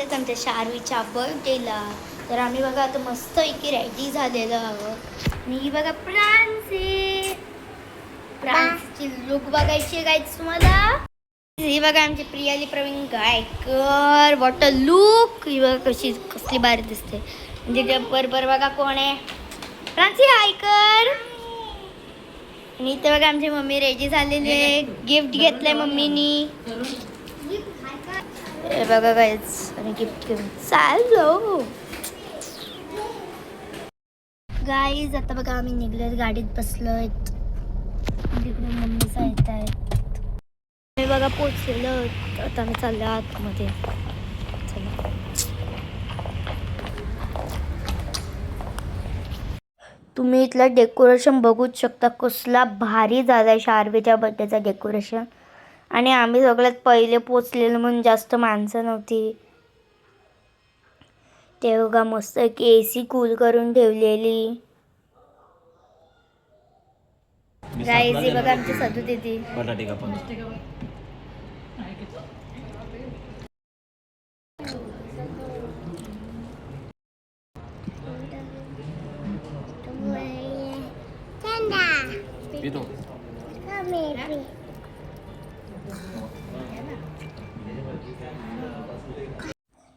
आहेत आमच्या शार्वीच्या बर्थडेला. तर आम्ही बघा आता मस्तपैकी रेडी झालेलो आहोत. मी बघा प्रांसची लुक बघायची गाईज तुम्हाला. ही बघा आमची Priyali Praveen Gaykar. What a look. ही बघा कसली भारी दिसते. म्हणजे बरोबर बघा कोण आहे. प्रांसी गायकर. आणि इथे बघा आमची मम्मी रेडी झालेली आहे. गिफ्ट घेतलंय मम्मीनी. हे बघा गाईज आणि गिफ्ट घेऊन चाललो. गाईज आता बघा आम्ही निघलोय, गाडीत बसलोय. तिकडे मम्मीचा येत आहेत. हे बघा पोचलेलो. आता आम्ही चाललो आतमध्ये. चला. तुम्ही इथलं डेकोरेशन बघूच शकता. कसला भारी झालाय शार्वीच्या बर्थडेचा डेकोरेशन. आणि आम्ही सगळ्यात पहिले पोचलेलो म्हणून जास्त माणसं नव्हती. ते बघा मस्त AC कूल करून ठेवलेली. गाईज बघा आमची सदू दीदी. बटाटे कापून पितो.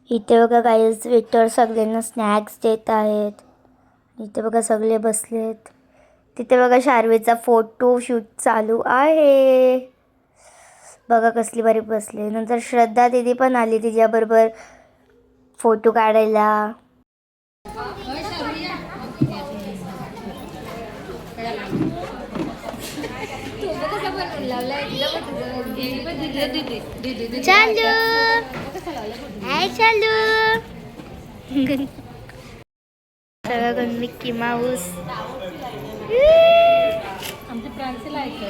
इथे बघा गाईज वेटर सगळ्यांना स्नॅक्स देत आहेत. इथे बघा सगळे बसलेत. तिथे बघा शार्वीचा फोटो शूट चालू आहे. बघा कसली भारी बसले. नंतर श्रद्धा दीदी पण आली तिच्याबरोबर फोटो काढायला. चालू हाय चालू. सगळं मिक्की माऊस. आमच्या प्रांसीला ऐकलं.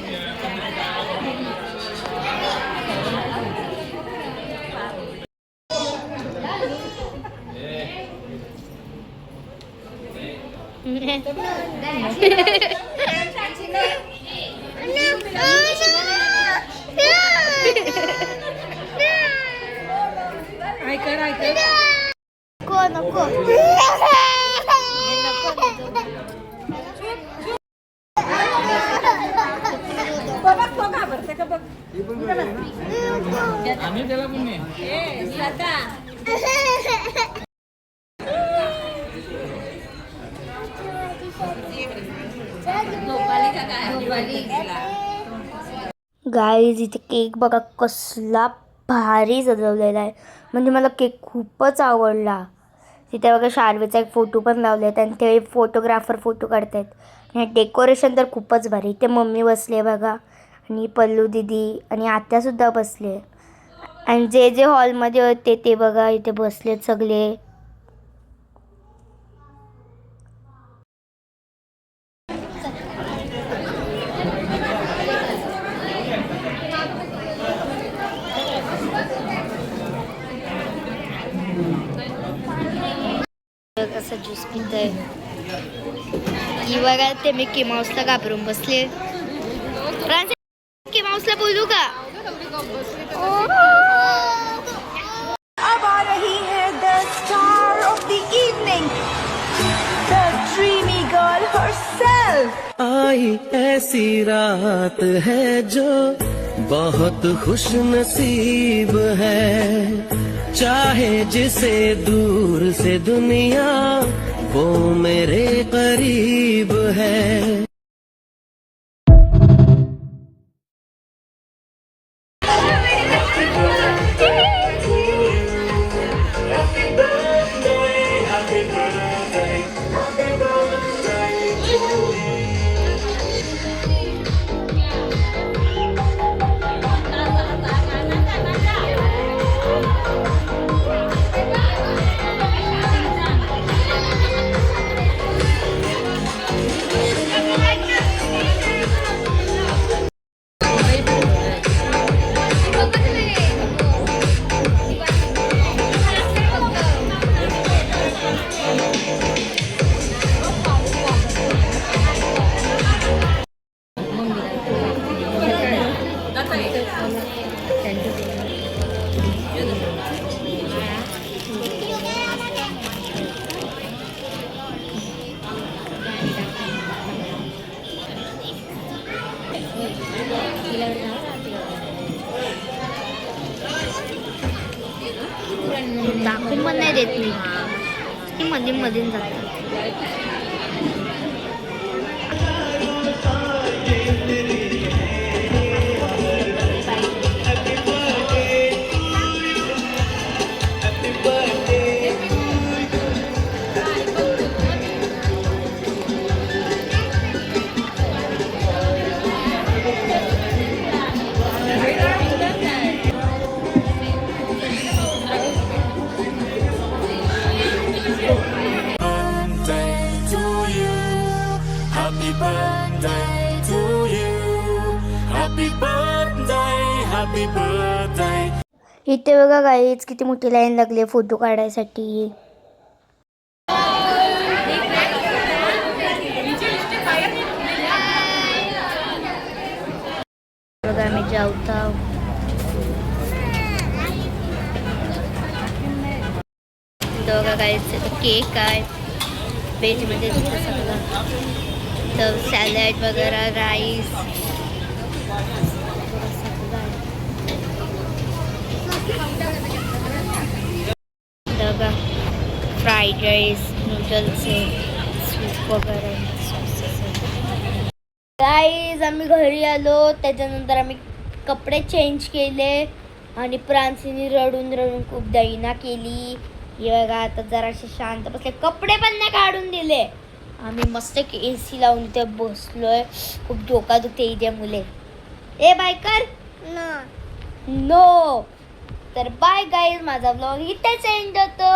नको आम्ही त्याला पण नाही. गाईज इथे केक बघा कसला भारी सजवलेला आहे. म्हणजे मला केक खूपच आवडला. तिथे बघा शार्वीचा एक फोटो पण लावले आहेत आणि ते फोटोग्राफर फोटो काढत आहेत. आणि डेकोरेशन तर खूपच भारी. इथे मम्मी बसले बघा आणि पल्लू दीदी आणि आत्यासुद्धा बसले. आणि जे जे हॉलमध्ये होते ते बघा इथे बसलेत सगळे. कसं ज्यूस पित आहे. ही बघा ते मिक्की माऊसला घाबरून बसले. मिक्की माऊसला बोलू का. अब आ रही है the star of the evening, the dreamy girl herself. आई ऐसी रात है जो बहुत खुश नसीब है. चाहे जिसे दूर से दुनिया वो मेरे करीब है. मध्ये मध्ये जातात. Happy birthday to you. Happy birthday, happy birthday. इथे बघा गाईज किती मोठी लाईन लागली फोटो काढायसाठी. बघा आम्ही जेवता. बघा गाईज केक आहे व्हेजमध्ये सगळं, तर सॅलड वगैरे राईस बघा, फ्राईड राईस, नूडल्स सूप वगैरे. गाईज आम्ही घरी आलो, त्याच्यानंतर आम्ही कपडे चेंज केले आणि प्रांसीने रडून रडून खूप दैना केली. हे बघा आता जराशे शांत बसले, कपडे पण नाही काढून दिले. आम्ही मस्त AC लावून इथे बसलोय. खूप डोका दुखते इथे मुले. ए बाय कर नो. तर बाय गाईज, माझा ब्लॉग इथेच एंड होतो.